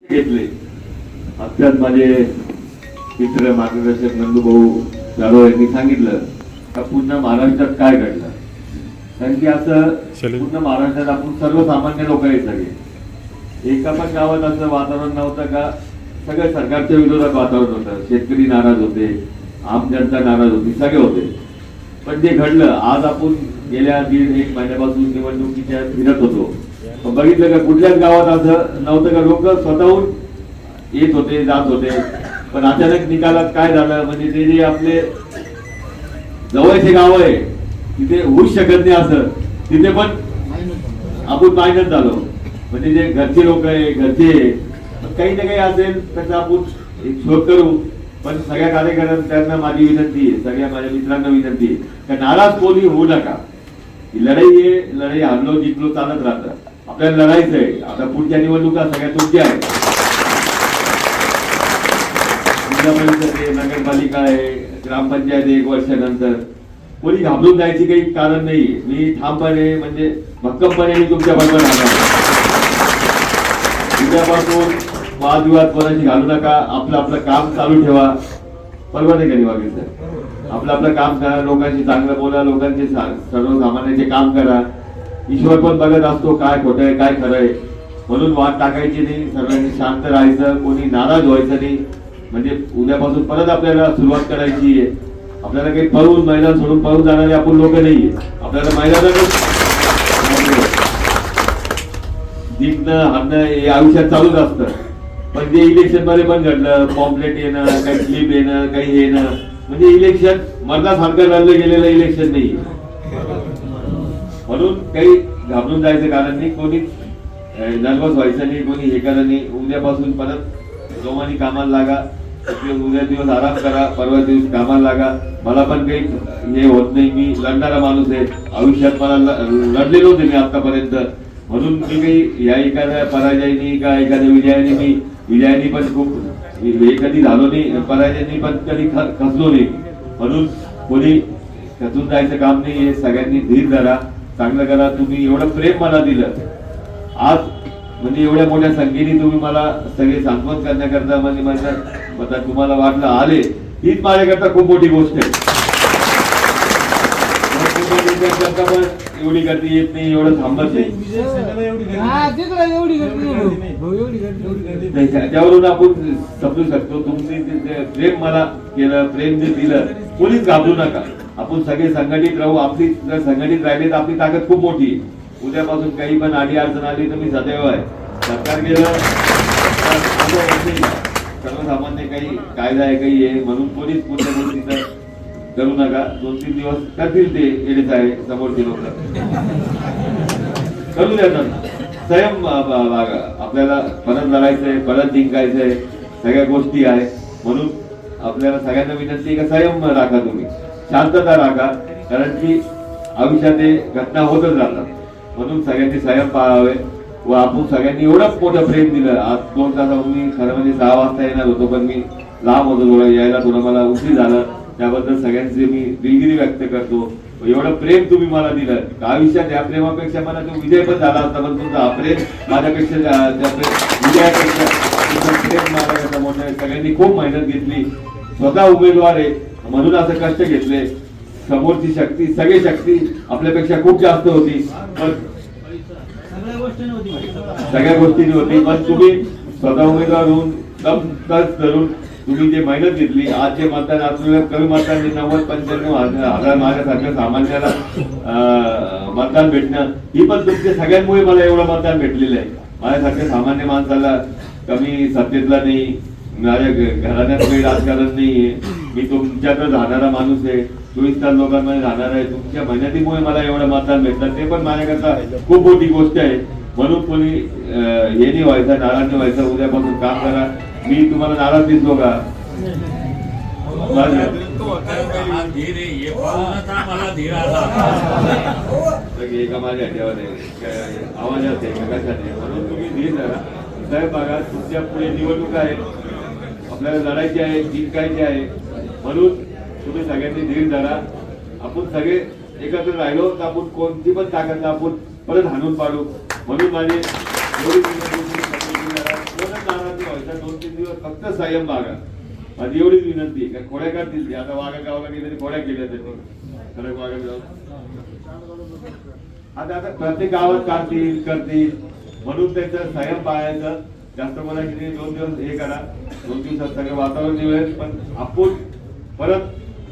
घेतले. आत्ताच माझे मित्र मार्गदर्शक नंदूभाऊ जाधव यांनी सांगितलं का पूर्ण महाराष्ट्रात काय घडलं. कारण की असं पूर्ण महाराष्ट्रात आपण सर्वसामान्य लोक आहेत सगळे. एका पण गावात असं वातावरण नव्हतं का सगळ्या सरकारच्या विरोधात वातावरण होतं. शेतकरी नाराज होते, आम जनता नाराज होती, सगळे होते. पण जे घडलं आज आपण गेल्या 1.5 महिन्यापासून निवडणुकीच्या फिरत होतो, पण बघितलं का कुठल्याच गावात असं नव्हतं का लोक स्वतःहून येत होते जात होते. पण अचानक निकालात काय झालं म्हणजे ते जे आपले जवळचे गाव आहे तिथे होऊच शकत नाही असं तिथे पण आपण मायनस झालो. म्हणजे जे घरचे लोक आहे घरचे काही ना काही असेल त्याचा आपण एक शोध करू. पण सगळ्या कार्यकर्त्यांना माझी विनंती आहे, सगळ्या माझ्या मित्रांना विनंती आहे का नाराज कोणी होऊ नका. ही लढाई आहे, लढाई हारलो जिंकलो चालत राहतं. आपल्याला लढायचं आहे. आता पुढच्या निवडणुका सगळ्या तुमच्या आहेत. नगरपालिका आहे, ग्रामपंचायत 1 वर्षानंतर. कोणी घाबरून जायची काही कारण नाही. मी ठामपणे म्हणजे भक्कमपणे मी तुमच्या बरोबर राहणार. उद्यापासून वादविवाद कोणाची घालू नका. आपलं आपलं काम चालू ठेवा. बरोबर आहे का नाही वागेल सर? आपलं आपलं काम करा, लोकांशी चांगलं बोला, लोकांचे सर्वसामान्यांचे काम करा. ईश्वर पण बघत असतो काय खोटं आहे काय खरं आहे. म्हणून वाद टाकायची नाही, सर्वांनी शांत राहायचं, कोणी नाराज व्हायचं नाही. म्हणजे उद्यापासून परत आपल्याला सुरुवात करायची आहे. आपल्याला काही पळून मैदान सोडून पळून जाणारे आपण लोक नाहीये. आपल्याला मैदानातच जिंकणं हारणं हे आयुष्यात चालूच असतं. पण जे इलेक्शन मध्ये पण घडलं, पॉम्पलेट येणं, काही स्लिप येणं, काही येणं, म्हणजे इलेक्शन मर्दासारखं लढलं गेलेलं इलेक्शन नाही. म्हणून काही घाबरून जायचं कारण नाही, कोणी नर्वस व्हायचं नाही, कोणी हे करा नाही. उद्यापासून परत जोमाने कामाला लागा. उद्या दिवस आराम करा, परवा दिवस कामाला लागा. मला पण काही हे होत नाही, मी लढणारा माणूस आहे. आयुष्यात मला लढलेलो होते मी आतापर्यंत. म्हणून मी काही या एखाद्या पराजयाने का एखाद्या विजयाने पण खूप कधी झालो नाही, पराजयाने पण कधी खचलो नाही. म्हणून कोणी खचून जायचं काम नाही. हे सगळ्यांनी धीर धरा, चांगलं करा. तुम्ही एवढं प्रेम मला दिलं आज, म्हणजे एवढ्या मोठ्या संख्येने तुम्ही मला सगळे सांत्वन करण्याकरता म्हणजे माझ्या तुम्हाला वाटलं आले, हीच माझ्याकरता खूप मोठी गोष्ट आहे. एवढी गर्दी येत नाही, एवढं थांबत नाही. त्याच्यावरून आपण समजू शकतो तुम्ही प्रेम मला केलं, प्रेम जे दिलं. कोणीच घाबरू नका. आपण सगळे संघटित राहू. आपली जर संघटित राहिले तर आपली ताकद खूप मोठी. उद्यापासून काही पण आडी अडचण आली तर मी सदैव आहे. सरकार गेलं सर्वसामान्य काही कायदा आहे काही आहे म्हणून कोणीच कोणत्या गोष्टीचं करू नका. 2-3 दिवस करतील ते एडेच आहे समोरचे लोक करू देतात. संयम बागा. आपल्याला परत लढायचंय, परत जिंकायचंय, सगळ्या गोष्टी आहे. म्हणून आपल्याला सगळ्यांना विनंती का संयम राखा, तुम्ही शांतता राखा. कारण की आयुष्यात हे घटना होतच राहतात. म्हणून सगळ्यांनी संयम पाळावे. व आपण सगळ्यांनी एवढं मोठं प्रेम दिलं. आज 2 तासाहून मी खरं म्हणजे 6 वाजता येणार होतो, पण मी लांब होतो, थोडं यायला थोडं मला उशीर झालं. त्याबद्दल सगळ्यांचे मी दिलगिरी व्यक्त करतो. एवढं प्रेम तुम्ही मला दिलं. आयुष्यात या प्रेमापेक्षा मला तो विजय पण झाला असता, पण तुमचा हा प्रेम माझ्यापेक्षा विजयापेक्षा प्रेम माझ्यापेक्षा मोठं. सगळ्यांनी खूप मेहनत घेतली. स्वतः उमेदवार आहे म्हणून असं कष्ट घेतले. समोरची शक्ती, सगळी शक्ती आपल्यापेक्षा खूप जास्त होती, पण सगळ्या गोष्टी होती. पण तुम्ही स्वतः उमेदवार होऊन दम धरून तुम्ही जे मेहनत घेतली. आज जे मतदान आपल्याला कमी मतदान 90-95 हजार माझ्यासारख्या सामान्याला मतदान भेटणं ही पण तुमच्या सगळ्यांमुळे मला एवढं मतदान भेटलेलं आहे. माझ्यासारख्या सामान्य माणसाला कमी सत्तेतला नाही, माझ्या घराण्यात काही राजकारण नाहीये. मी तुमच्याकडे राहणारा माणूस आहे, 24 तास लोकांमध्ये राहणार आहे. तुमच्या मेहनतीमुळे मला एवढं मतदान भेटलं, ते पण माझ्याकरता खूप मोठी गोष्ट आहे. म्हणून कोणी हे नाही व्हायचं, नाराज नाही व्हायचं. उद्यापासून काम करा. मी तुम्हाला नाराज दिसलो का? एका माझ्या आवाजात आहे कशात आहे. म्हणून तुम्ही धीर धरा. साहेब बघा तुमच्या पुढे निवडणूक आहे, आपल्याला लढायची आहे, जिंकायची आहे. म्हणून तुम्ही सगळ्यांनी धीर धरा. आपण सगळे एकत्र राहिलो तर आपण कोणती पण ताकद आपण परत हाणून पाडू. म्हणून माझे एवढी नाराज निवडणुकीवर फक्त संयम बाळगा. माझी एवढीच विनंती आहे. कारण खोड्या करतील ते. आता वाघा गावाला गेले खोड्या केल्या त्यांनी. खरं वाघा गाव आता प्रत्येक गावात काढतील करतील म्हणून त्याचं संयम पाळायचं. जास्त बोलायची नाही. 2 दिवस हे करा. 2 दिवसात सगळं वातावरण निवडेल. पण आपण परत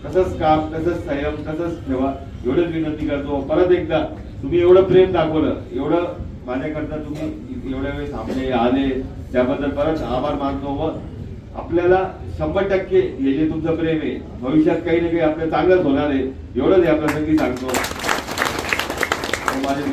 तसंच काम तसंच संयम तसंच ठेवा एवढंच विनंती करतो. परत एकदा तुम्ही एवढं प्रेम दाखवलं एवढं माझ्याकरता तुम्ही एवढ्या वेळेस थांबले आले त्याबद्दल परत आभार मानतो. व आपल्याला 100% हे जे तुमचं प्रेम आहे भविष्यात काही ना काही आपलं चांगलंच होणार आहे एवढंच या प्रसंगी सांगतो. माझे